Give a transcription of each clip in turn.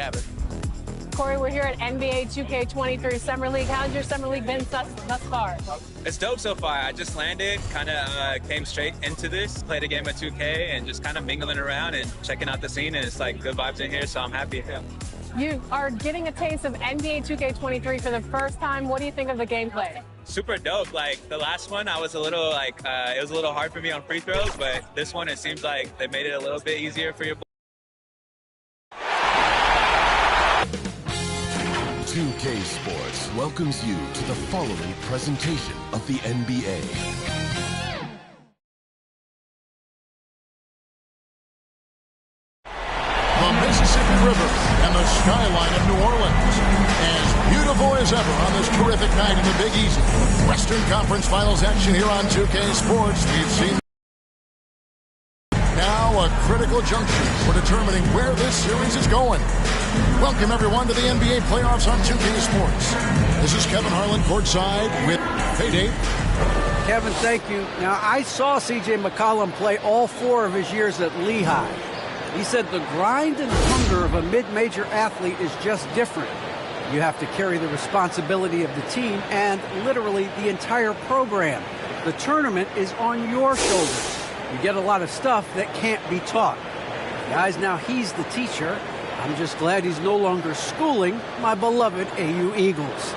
Kevin. Corey, we're here at NBA 2K23 Summer League. How's your Summer League been thus far? It's dope so far. I just landed, kind of came straight into this, played a game of 2K, and just kind of mingling around and checking out the scene, and it's like good vibes in here, so I'm happy. You are getting a taste of NBA 2K23 for the first time. What do you think of the gameplay? Super dope. Like the last one, I was a little like, it was a little hard for me on free throws, but this one, it seems like they made it a little bit easier for your 2K Sports welcomes you to the following presentation of the NBA. The Mississippi River and the skyline of New Orleans. As beautiful as ever on this terrific night in the Big Easy. Western Conference Finals action here on 2K Sports. We've seen now a critical junction for determining where this series is going. Welcome, everyone, to the NBA playoffs on 2K Sports. This is Kevin Harlan courtside with Payday. Kevin, thank you. Now, I saw C.J. McCollum play all 4 of his years at Lehigh. He said the grind and hunger of a mid-major athlete is just different. You have to carry the responsibility of the team and literally the entire program. The tournament is on your shoulders. You get a lot of stuff that can't be taught. Guys, now he's the teacher. I'm just glad he's no longer schooling my beloved AU Eagles.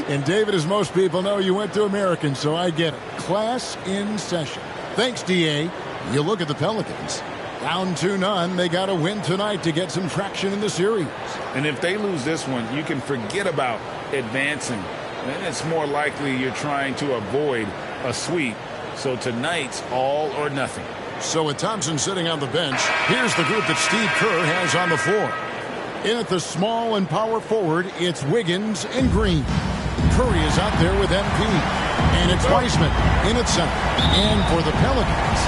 And David, as most people know, you went to American, so I get it. Class in session. Thanks, D.A. You look at the Pelicans. Down 2-0. They got to win tonight to get some traction in the series. And if they lose this one, you can forget about advancing. And it's more likely you're trying to avoid a sweep. So tonight's all or nothing. So with Thompson sitting on the bench, here's the group that Steve Kerr has on the floor. In at the small and power forward, it's Wiggins and Green. Curry is out there with MP. And it's Wiseman in at center. And for the Pelicans,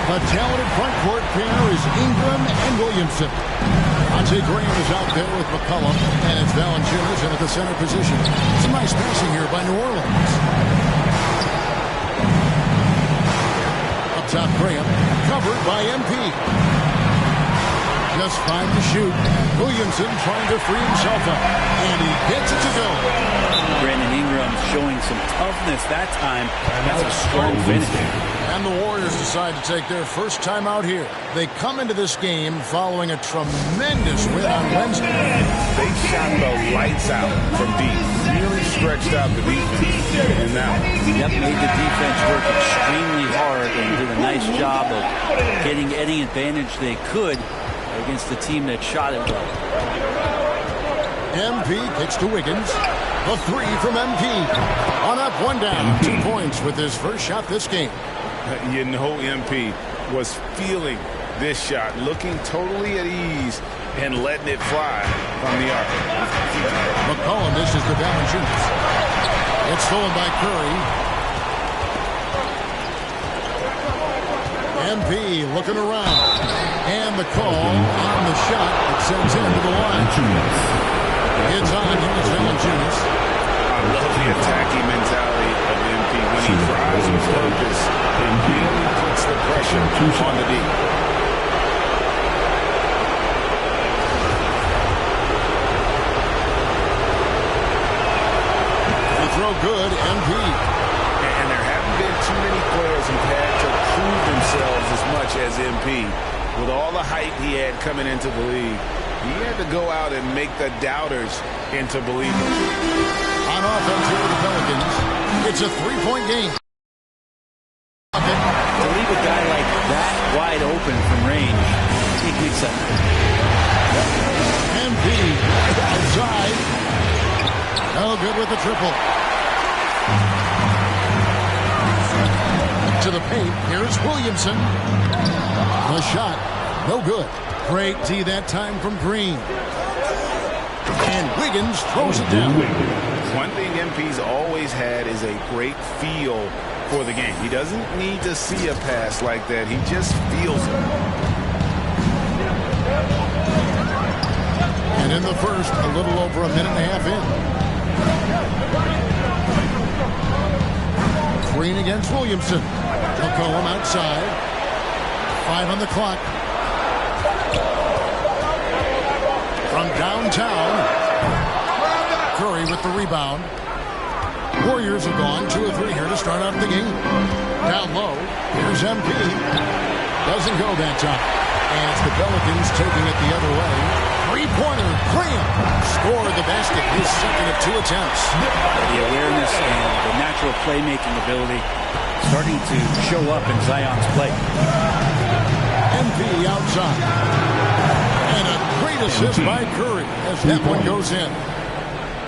the talented front court pair is Ingram and Williamson. Monte Graham is out there with McCollum. And it's Valanciunas in at the center position. Some nice passing here by New Orleans. Up top, Graham, covered by MP. Just 5 to shoot. Williamson trying to free himself up. And he gets it to go. Brandon Ingram showing some toughness that time. That's a strong finish. And the Warriors decide to take their first time out here. They come into this game following a tremendous win on Wednesday. They shot the lights out from deep. Really stretched out the defense. And now, yep, made the defense work extremely hard and did a nice job of getting any advantage they could against the team that shot it well. MP kicks to Wiggins. A 3 from MP. On up, 1 down. 2 points with his first shot this game. You know MP was feeling this shot, looking totally at ease and letting it fly from the arc. McCollum misses the Valanciunas. It's stolen by Curry. MP looking around. And the call on the shot that sends him to the line. It's on him. It's Valanciunas. I love the attacking mentality of MP. When he drives with purpose, it really puts the pressure on the D. The throw good, MP. And there haven't been too many players who've had to prove themselves as much as MP. With all the hype he had coming into the league, he had to go out and make the doubters into believers. On offense here with the Pelicans, it's a 3-point game. To leave a guy like that wide open from range, he keeps up. MP outside. No good with the triple. To the paint, here's Williamson. The shot, no good. Great D that time from Green. And Wiggins throws it down. One thing MP's always had is a great feel for the game. He doesn't need to see a pass like that. He just feels it. And in the first, a little over a minute and a half in. Green against Williamson. McCollum outside. 5 on the clock. from downtown. Curry with the rebound. Warriors have gone 2 of 3 here to start out the game. Down low, here's MP. Doesn't go that time. And it's the Pelicans taking it the other way. Three-pointer, Graham scored the basket, his second of 2 attempts. The awareness and the natural playmaking ability starting to show up in Zion's play. MP outside. And a great assist by Curry as that one goes in.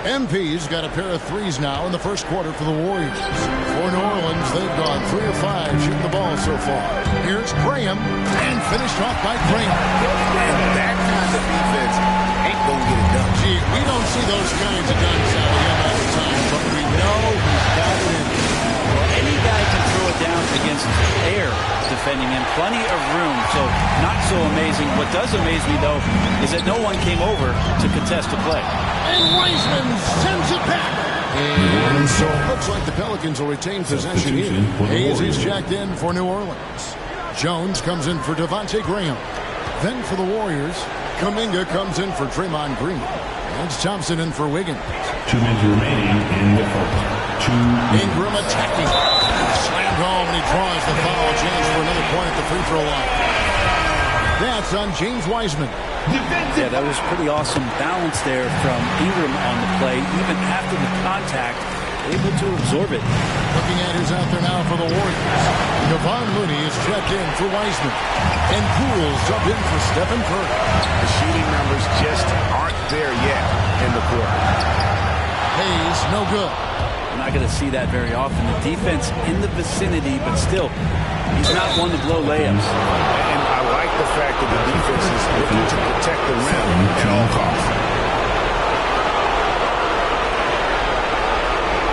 MP's got a pair of threes now in the first quarter for the Warriors. For New Orleans, they've gone 3 of 5 shooting the ball so far. Here's Graham, and finished off by Graham. And that kind of defense ain't going to get it done. Gee, we don't see those kinds of guns out of him all the time, but we know he's got it in. Well, any guy can throw it down against air defending him. Plenty of room, so not so amazing. What does amaze me, though, is that no one came over to contest the play. And Wiseman sends it back. And so it looks like the Pelicans will retain possession here. Hayes is checked in for New Orleans. Jones comes in for Devontae Graham. Then for the Warriors, Kuminga comes in for Draymond Green. That's Thompson in for Wiggins. 2 minutes remaining in the first. Ingram attacking. Slammed home and he draws the foul. Chance for another point at the free throw line. That's on James Wiseman. Yeah, that was pretty awesome balance there from Ingram on the play. Even after the contact, able to absorb it. Looking at who's out there now for the Warriors. Kevon Looney is checked in for Wiseman. And Poole's up in for Stephen Curry. The shooting numbers just aren't there yet in the quarter. Hayes, no good. We're not going to see that very often. The defense in the vicinity, but still, he's not one to blow layups. And I like the fact that the defense is looking to protect the rim at all costs.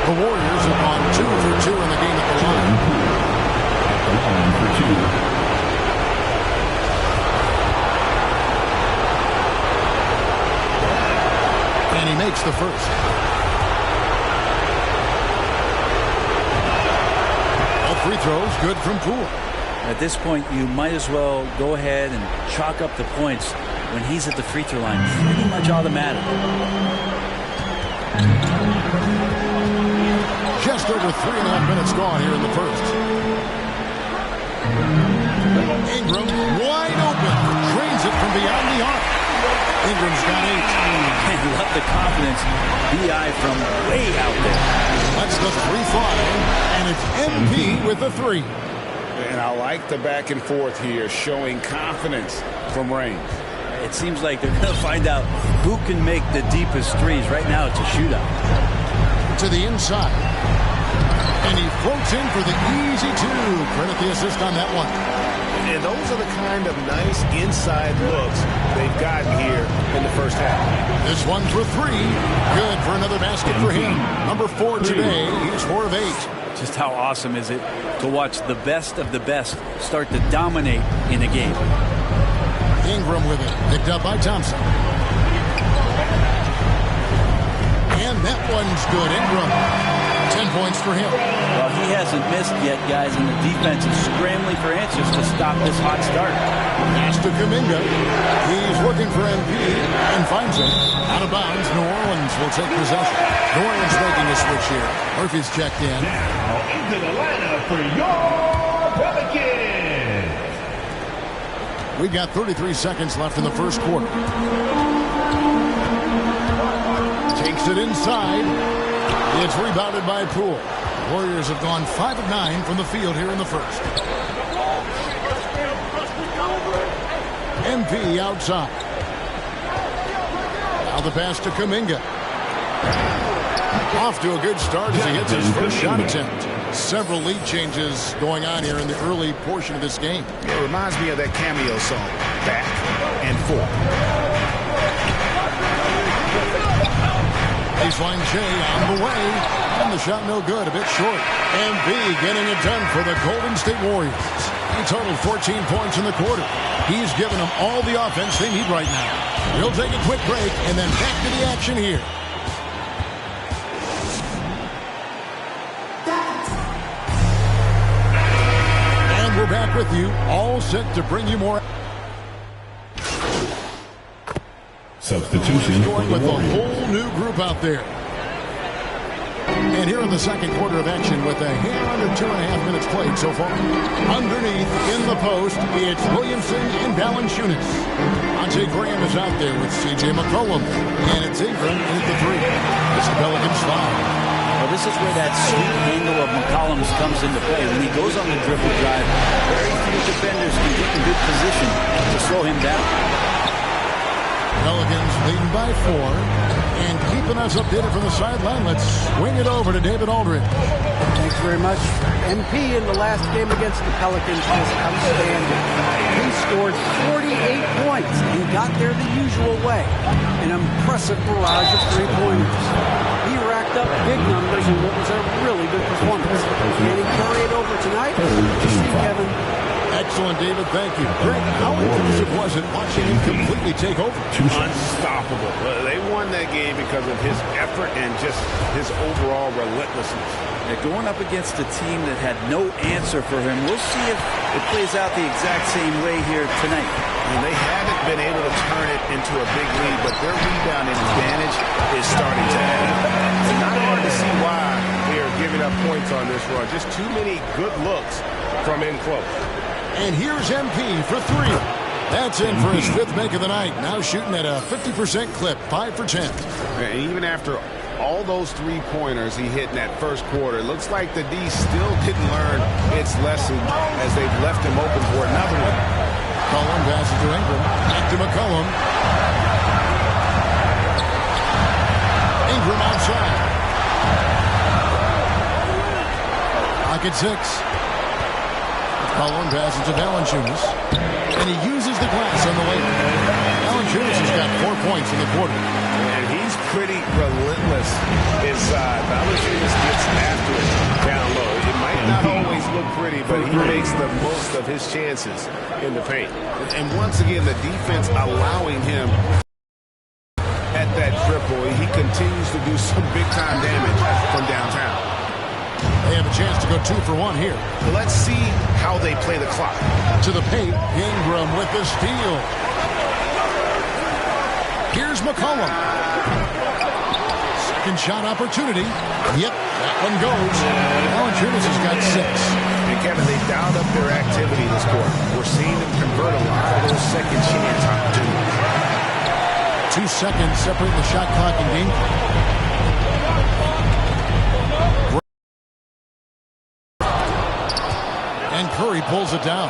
The Warriors have gone 2 for 2 in the game at the line. At the line for 2. And he makes the first. All free throws good from Poole. At this point, you might as well go ahead and chalk up the points when he's at the free throw line. Pretty much automatic. Just over 3.5 minutes gone here in the first. Ingram wide open. Trains it from beyond the arc. Ingram's got 8. And love the confidence. BI from way out there. That's the 3 fly. And it's MP with the 3. And I like the back and forth here, showing confidence from range. It seems like they're going to find out who can make the deepest threes. Right now, it's a shootout. To the inside. And he floats in for the easy 2. Credit the assist on that one. And those are the kind of nice inside looks they've gotten here in the first half. This one for 3. Good for another basket for him. Number 4 today. He's 4 of 8. Just how awesome is it to watch the best of the best start to dominate in a game. Ingram with it. Picked up by Thompson. And that one's good. Ingram. 10 points for him. Well, he hasn't missed yet, guys, and the defense is scrambling for answers to stop this hot start. Pass to Kuminga. He's looking for MP and finds him. Out of bounds, New Orleans will take possession. New Orleans making a switch here. Murphy's checked in. Now into the lineup for your Pelicans. We've got 33 seconds left in the first quarter. Takes it inside. It's rebounded by Poole. Warriors have gone 5 of 9 from the field here in the first. MP outside. Now the pass to Kuminga. Off to a good start as he hits his first shot attempt. Several lead changes going on here in the early portion of this game. It reminds me of that cameo song, Back and Forth. Baseline Shea on the way. And the shot no good, a bit short. MP getting it done for the Golden State Warriors. He totaled 14 points in the quarter. He's given them all the offense they need right now. We'll take a quick break and then back to the action here. And we're back with you, all set to bring you more. Substitution. Going with a whole new group out there. And here in the second quarter of action with a hair under 2.5 minutes played so far. Underneath in the post, it's Williamson and Valanciunas. Ante Graham is out there with C.J. McCollum. And it's Ingram in the three. It's the Pelicans foul. Well, this is where that sweet angle of McCollum's comes into play. When he goes on the dribble drive, very few defenders can get in good position to slow him down. Pelicans leading by 4. And keeping us updated from the sideline, let's swing it over to David Aldridge. Thanks very much. MP in the last game against the Pelicans was outstanding. He scored 48 points and got there the usual way. An impressive barrage of three-pointers. He racked up big numbers in what was a really good performance. And he carried over tonight. You see, Kevin. Excellent, David. Thank you. Greg, how impressive was it watching him completely take over? Unstoppable. They won that game because of his effort and just his overall relentlessness. Going up against a team that had no answer for him. We'll see if it plays out the exact same way here tonight. They haven't been able to turn it into a big lead, but their rebounding advantage is starting to add up. It's not hard to see why they are giving up points on this run. Just too many good looks from in close. And here's MP for 3. That's in for his 5th make of the night. Now shooting at a 50% clip, 5 for 10. And even after all those three-pointers he hit in that first quarter, it looks like the D still didn't learn its lesson as they've left him open for another one. McCollum passes to Ingram. Back to McCollum. Ingram outside. Pocket 6. McCollum passes to Valanciunas. And he uses the glass on the way. Valanciunas has got 4 points in the quarter. And he's pretty relentless inside. Valanciunas gets after it down low. It might not always look pretty, but he makes the most of his chances in the paint. And once again, the defense allowing him at that triple. He continues to do some big-time damage from downtown. They have a chance to go 2 for 1 here. Let's see how they play the clock. To the paint, Ingram with the steal. Here's McCollum. Second shot opportunity. Yep, that one goes. Valanciunas has got 6. And Kevin, they dialed up their activity this quarter. We're seeing them convert a lot of those second chance opportunities. 2 seconds separating the shot clock and game. And Curry pulls it down.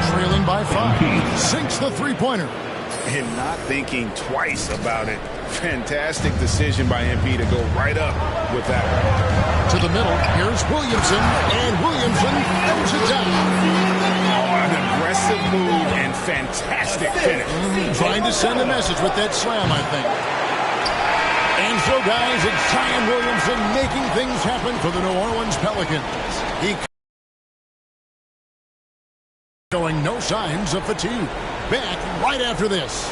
Trailing by 5. Sinks the three-pointer. And not thinking twice about it. Fantastic decision by MP to go right up with that one. To the middle. Here's Williamson. And Williamson throws it down. Oh, an aggressive move and fantastic finish. Trying to send a message with that slam, I think. And so, guys, it's Zion Williamson making things happen for the New Orleans Pelicans. He showing no signs of fatigue. Back right after this.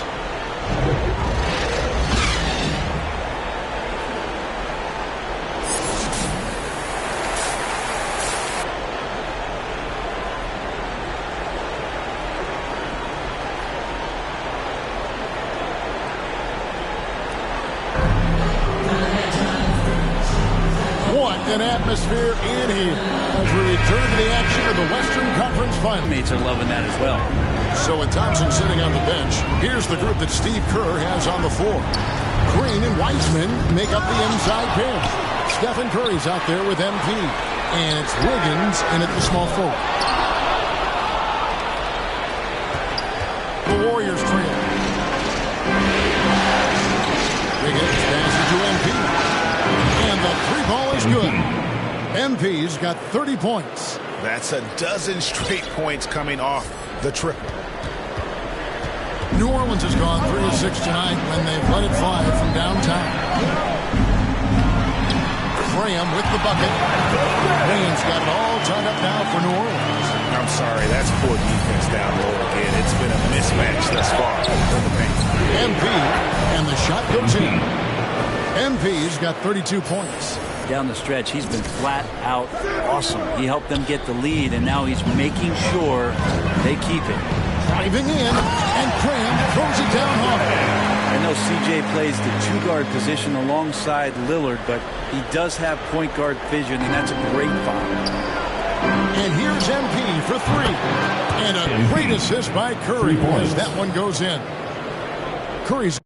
An atmosphere in here as we return to the action of the Western Conference Finals. Mates are loving that as well. So with Thompson sitting on the bench, here's the group that Steve Kerr has on the floor. Green and Wiseman make up the inside pair. Stephen Curry's out there with MP. And it's Wiggins in at the small forward. The Warriors trail. Wiggins passes to MP. And the three ball is good. MP's got 30 points. That's a dozen straight points coming off the triple. New Orleans has gone 3 of 6 tonight when they've let it fly from downtown. Graham with the bucket. Wayne's got it all tied up now for New Orleans. I'm sorry, that's poor defense down low again. It's been a mismatch thus far for the paint. MP, and the shot goes in. MP's got 32 points. Down the stretch, he's been flat out awesome. He helped them get the lead, and now he's making sure they keep it. Driving in, and Graham throws it down hard. I know CJ plays the two-guard position alongside Lillard, but he does have point guard vision, and that's a great foul. And here's MP for three. And a great assist by Curry as that one goes in. Curry's